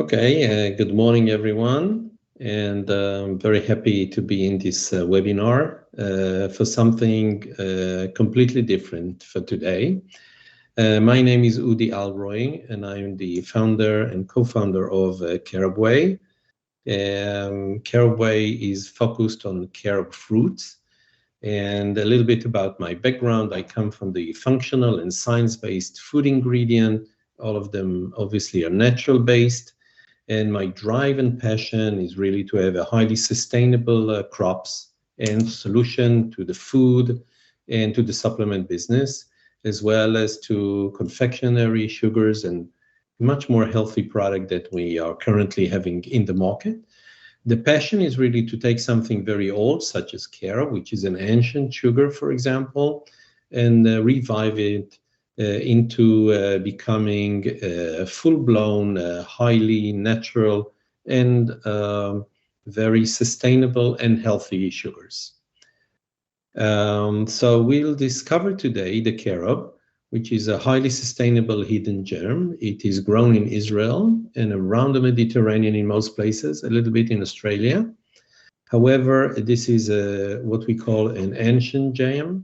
Okay, good morning, everyone, and I'm very happy to be in this webinar for something completely different for today. My name is Udi Alroy, and I'm the founder and co-founder of CarobWay. CarobWay is focused on carob fruits, and a little bit about my background. I come from the functional and science-based food ingredient. All of them obviously are natural-based. And my drive and passion is really to have a highly sustainable crops and solution to the food and to the supplement business, as well as to confectionery, sugars, and much more healthy product that we are currently having in the market. The passion is really to take something very old, such as carob, which is an ancient sugar, for example, and revive it into becoming full-blown, highly natural and very sustainable and healthy sugars. So we'll discover today the carob, which is a highly sustainable hidden germ. It is grown in Israel and around the Mediterranean in most places, a little bit in Australia. However, this is what we call an ancient germ,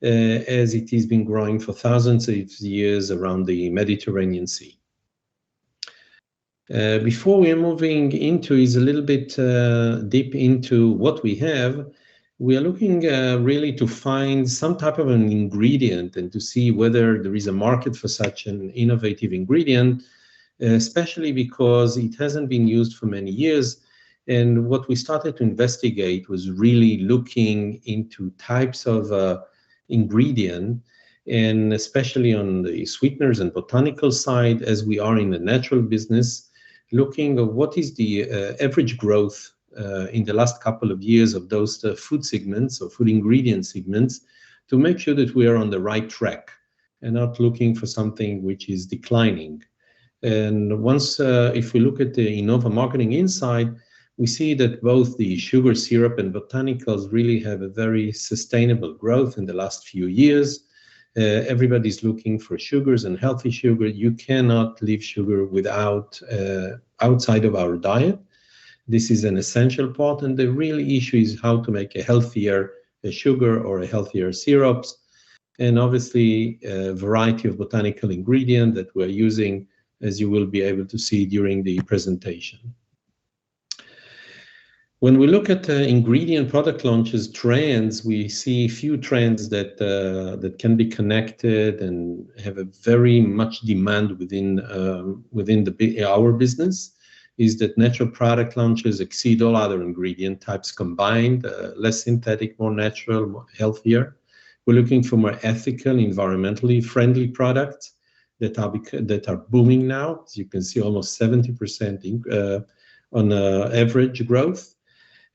as it has been growing for thousands of years around the Mediterranean Sea. Before we are moving into is a little bit deep into what we have, we are looking really to find some type of an ingredient and to see whether there is a market for such an innovative ingredient, especially because it hasn't been used for many years. And what we started to investigate was really looking into types of ingredient, and especially on the sweeteners and botanical side, as we are in the natural business, looking at what is the average growth in the last couple of years of those food segments or food ingredient segments, to make sure that we are on the right track and not looking for something which is declining. And once, if we look at the Innova Marketing Insight, we see that both the sugar syrup and botanicals really have a very sustainable growth in the last few years. Everybody's looking for sugars and healthy sugar. You cannot leave sugar without outside of our diet. This is an essential part, and the real issue is how to make a healthier sugar or a healthier syrups, and obviously a variety of botanical ingredients that we're using, as you will be able to see during the presentation. When we look at ingredient product launches trends, we see a few trends that can be connected and have a very much demand within our business. Is that natural product launches exceed all other ingredient types combined, less synthetic, more natural, more healthier. We're looking for more ethical, environmentally friendly products that are booming now. As you can see, almost 70% on average growth.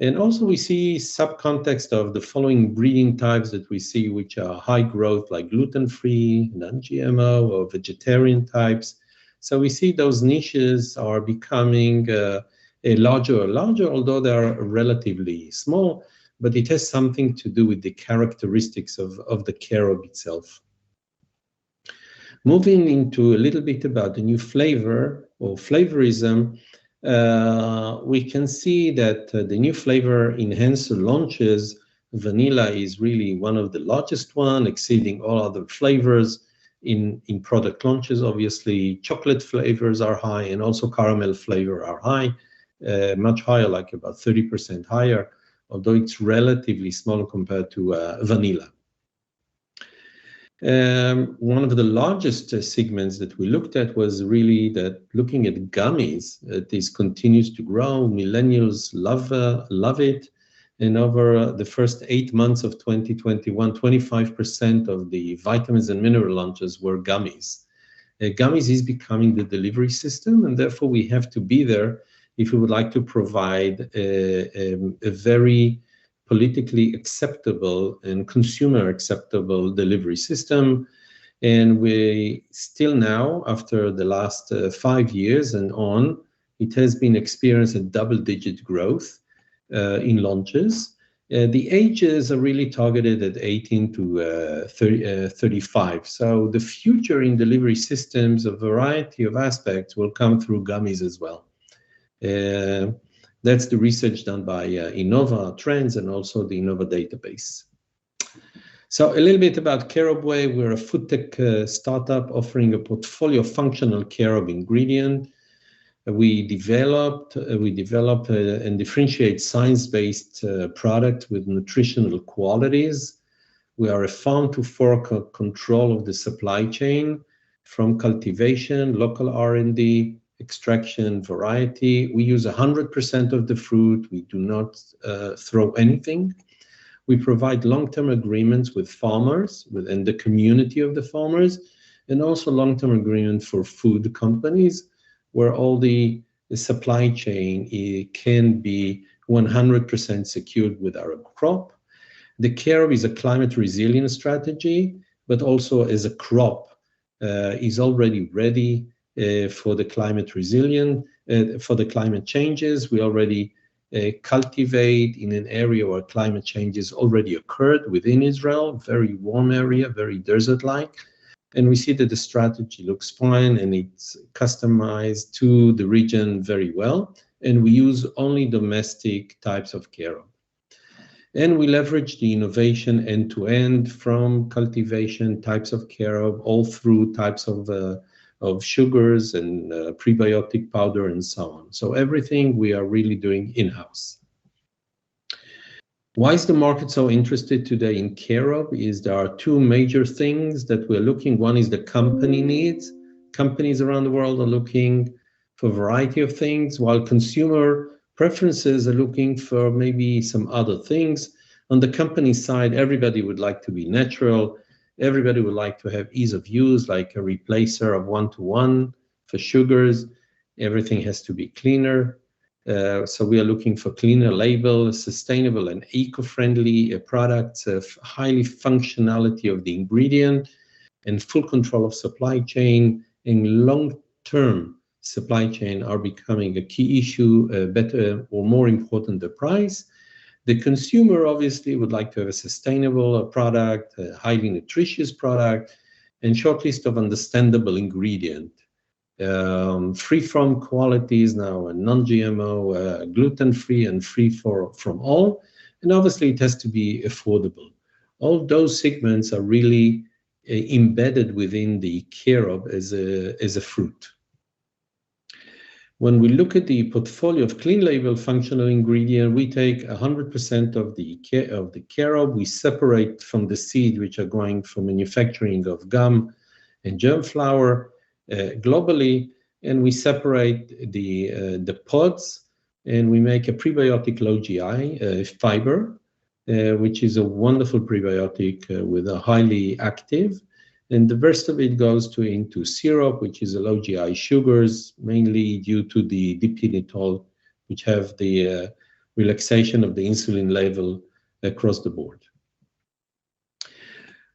And also we see subcontext of the following breeding types that we see, which are high growth, like gluten-free, non-GMO, or vegetarian types. So we see those niches are becoming larger, although they are relatively small, but it has something to do with the characteristics of the carob itself. Moving into a little bit about the new flavor or flavorism, we can see that the new flavor enhancer launches, vanilla is really one of the largest one, exceeding all other flavors in product launches. Obviously, chocolate flavors are high, and also caramel flavor are high, much higher, like about 30% higher, although it's relatively small compared to vanilla. One of the largest segments that we looked at was really that looking at gummies. This continues to grow. Millennials love it. And over the first 8 months of 2021, 25% of the vitamins and mineral launches were gummies. Gummies is becoming the delivery system, and therefore we have to be there if we would like to provide a very politically acceptable and consumer acceptable delivery system. And we still now, after the last 5 years and on, it has been experienced a double-digit growth in launches. The ages are really targeted at 18 to 35. So the future in delivery systems, a variety of aspects will come through gummies as well. That's the research done by Innova Trends and also the Innova database. So a little bit about CarobWay. We're a food tech startup offering a portfolio of functional carob ingredient. We develop and differentiate science-based product with nutritional qualities. We are a farm-to-fork control of the supply chain from cultivation, local R&D, extraction, variety. We use 100% of the fruit. We do not throw anything. We provide long-term agreements with farmers and the community of the farmers, and also long-term agreement for food companies, where all the supply chain can be 100% secured with our crop. The carob is a climate resilient strategy, but also as a crop is already ready for the climate resilient, for the climate changes. We already cultivate in an area where climate changes already occurred within Israel, very warm area, very desert-like. And we see that the strategy looks fine and it's customized to the region very well. And we use only domestic types of carob. And we leverage the innovation end-to-end from cultivation types of carob all through types of sugars and prebiotic powder and so on. So everything we are really doing in-house. Why is the market so interested today in carob? There are two major things that we're looking. One is the company needs. Companies around the world are looking for a variety of things, while consumer preferences are looking for maybe some other things. On the company side, everybody would like to be natural. Everybody would like to have ease of use, like a replacer of one-to-one for sugars. Everything has to be cleaner. So we are looking for cleaner label, sustainable and eco-friendly products, of highly functionality of the ingredient, and full control of supply chain. And long-term supply chain are becoming a key issue, better or more important the price. The consumer obviously would like to have a sustainable product, a highly nutritious product, and short list of understandable ingredient. Free from qualities now, and non-GMO, gluten-free and free from all. And obviously it has to be affordable. All those segments are really embedded within the carob as a fruit. When we look at the portfolio of clean label functional ingredient, we take 100% of the carob. We separate from the seed, which are going for manufacturing of gum and germ flour globally, and we separate the pods, and we make a prebiotic low GI fiber, which is a wonderful prebiotic with a highly active. And the rest of it goes into syrup, which is a low GI sugars, mainly due to the diphenol, which have the relaxation of the insulin level across the board.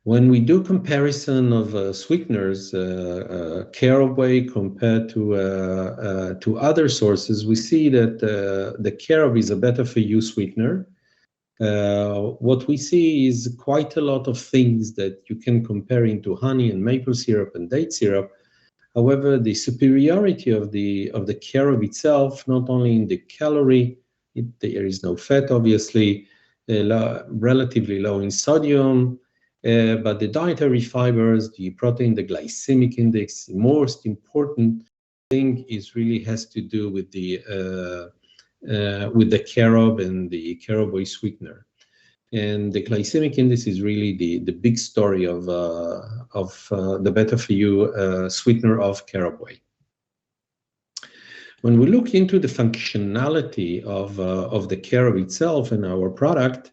When we do comparison of sweeteners, CarobWay compared to other sources, we see that the carob is a better for you sweetener. What we see is quite a lot of things that you can compare into honey and maple syrup and date syrup. However, the superiority of the carob itself, not only in the calorie, there is no fat, obviously, relatively low in sodium, but the dietary fibers, the protein, the glycaemic index, the most important thing is really has to do with the carob and the CarobWay sweetener. And the glycemic index is really the big story of the better for you sweetener of CarobWay. When we look into the functionality of the carob itself and our product,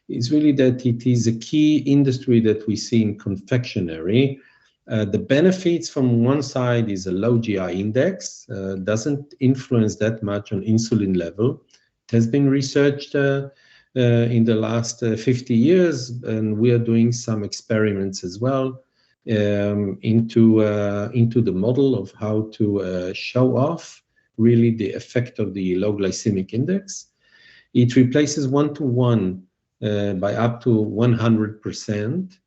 it's really that it is a key industry that we see in confectionery. The benefits from one side is a low GI index, doesn't influence that much on insulin level. It has been researched in the last 50 years, and we are doing some experiments as well into the model of how to show off really the effect of the low glycemic index. It replaces one-to-one by up to 100%.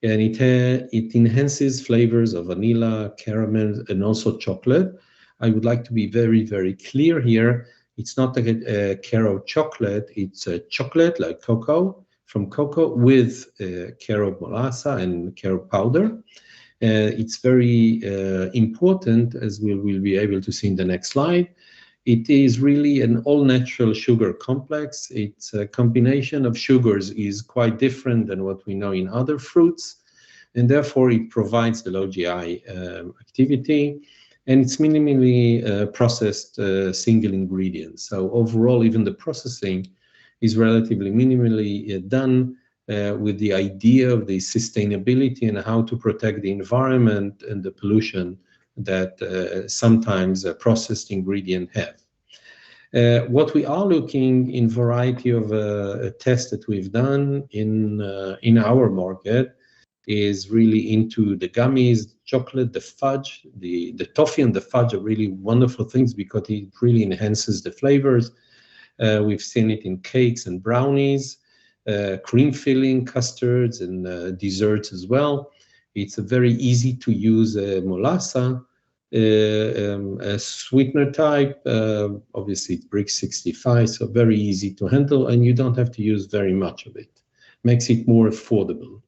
And it enhances flavors of vanilla, caramel, and also chocolate. I would like to be very, very clear here. It's not a Carob chocolate, it's a chocolate like cocoa, from cocoa with Carob molasses and Carob powder. It's very important, as we will be able to see in the next slide. It is really an all-natural sugar complex. It's a combination of sugars is quite different than what we know in other fruits, and therefore it provides the low GI activity, and it's minimally processed single ingredient. So overall, even the processing is relatively minimally done with the idea of the sustainability and how to protect the environment and the pollution that sometimes a processed ingredient have. What we are looking in variety of tests that we've done in our market is really into the gummies, chocolate, the fudge, the toffee and the fudge are really wonderful things because it really enhances the flavors. We've seen it in cakes and brownies, cream filling, custards, and desserts as well. It's a very easy to use molasses, a sweetener type. Obviously, it bricks 65, so very easy to handle, and you don't have to use very much of it. Makes it more affordable.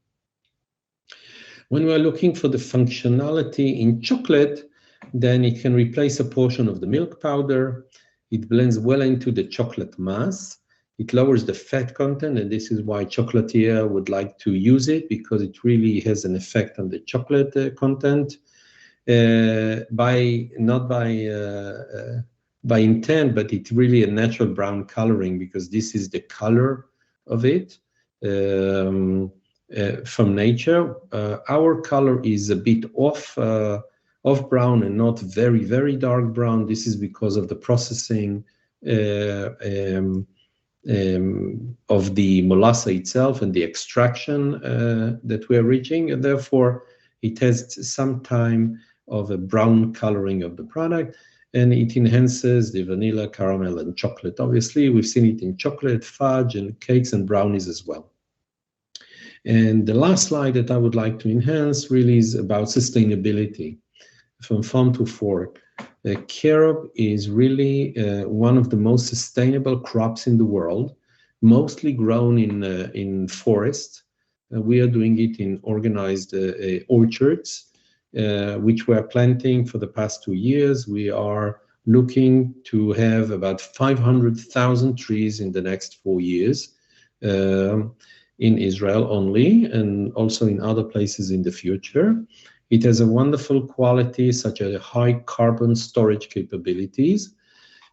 When we're looking for the functionality in chocolate, then it can replace a portion of the milk powder. It blends well into the chocolate mass. It lowers the fat content, and this is why chocolatier would like to use it, because it really has an effect on the chocolate content. Not by intent, but it's really a natural brown coloring, because this is the color of it from nature. Our color is a bit off brown and not very, very dark brown. This is because of the processing of the molasses itself and the extraction that we are reaching, and therefore it has some time of a brown coloring of the product, and it enhances the vanilla, caramel, and chocolate. Obviously, we've seen it in chocolate, fudge, and cakes and brownies as well. And the last slide that I would like to enhance really is about sustainability from farm to fork. Carob is really one of the most sustainable crops in the world, mostly grown in forests. We are doing it in organized orchards, which we are planting for the past 2 years. We are looking to have about 500,000 trees in the next 4 years in Israel only, and also in other places in the future. It has a wonderful quality, such as high carbon storage capabilities,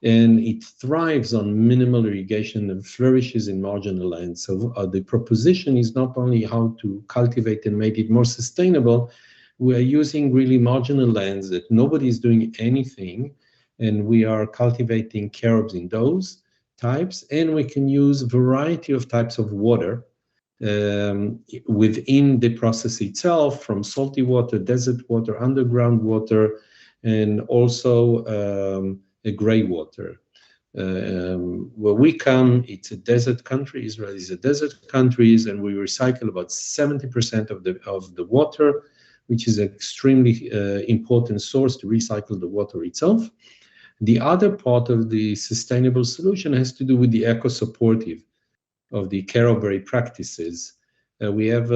and it thrives on minimal irrigation and flourishes in marginal lands. So the proposition is not only how to cultivate and make it more sustainable, we are using really marginal lands that nobody is doing anything, and we are cultivating carobs in those types, and we can use a variety of types of water within the process itself, from salty water, desert water, underground water, and also a gray water. Where we come, it's a desert country. Israel is a desert country, and we recycle about 70% of the water, which is an extremely important source to recycle the water itself. The other part of the sustainable solution has to do with the eco-supportive of the Carob-derived practices. We have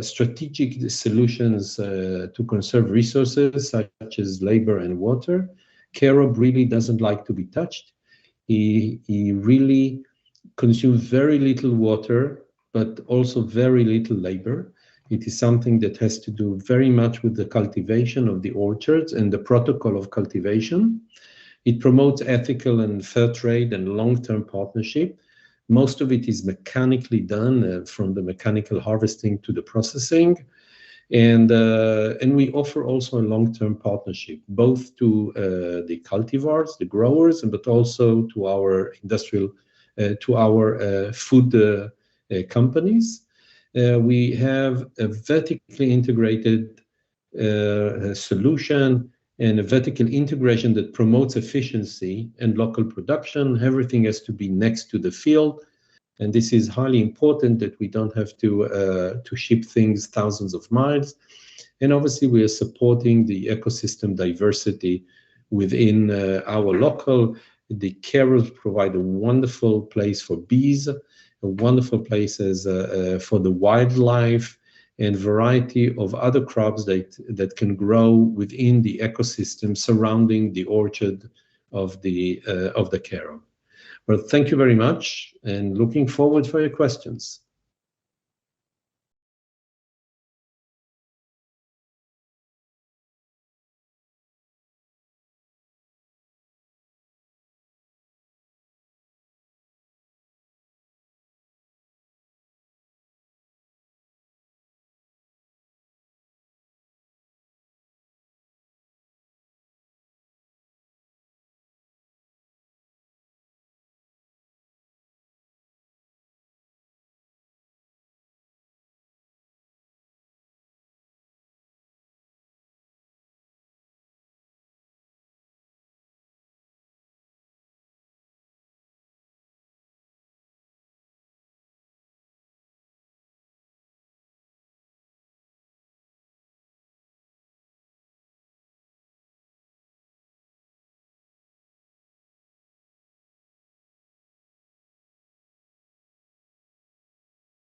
strategic solutions to conserve resources such as labor and water. Carob really doesn't like to be touched. He really consumes very little water, but also very little labor. It is something that has to do very much with the cultivation of the orchards and the protocol of cultivation. It promotes ethical and fair trade and long-term partnership. Most of it is mechanically done, from the mechanical harvesting to the processing. And we offer also a long-term partnership, both to the cultivars, the growers, but also to our industrial, to our food companies. We have a vertically integrated solution and a vertical integration that promotes efficiency and local production. Everything has to be next to the field, and this is highly important, that we don't have to ship things thousands of miles. And obviously, we are supporting the ecosystem diversity within our local. The carobs provide a wonderful place for bees, a wonderful places for the wildlife, and variety of other crops that can grow within the ecosystem surrounding the orchard of the carob. Well, thank you very much, and looking forward for your questions.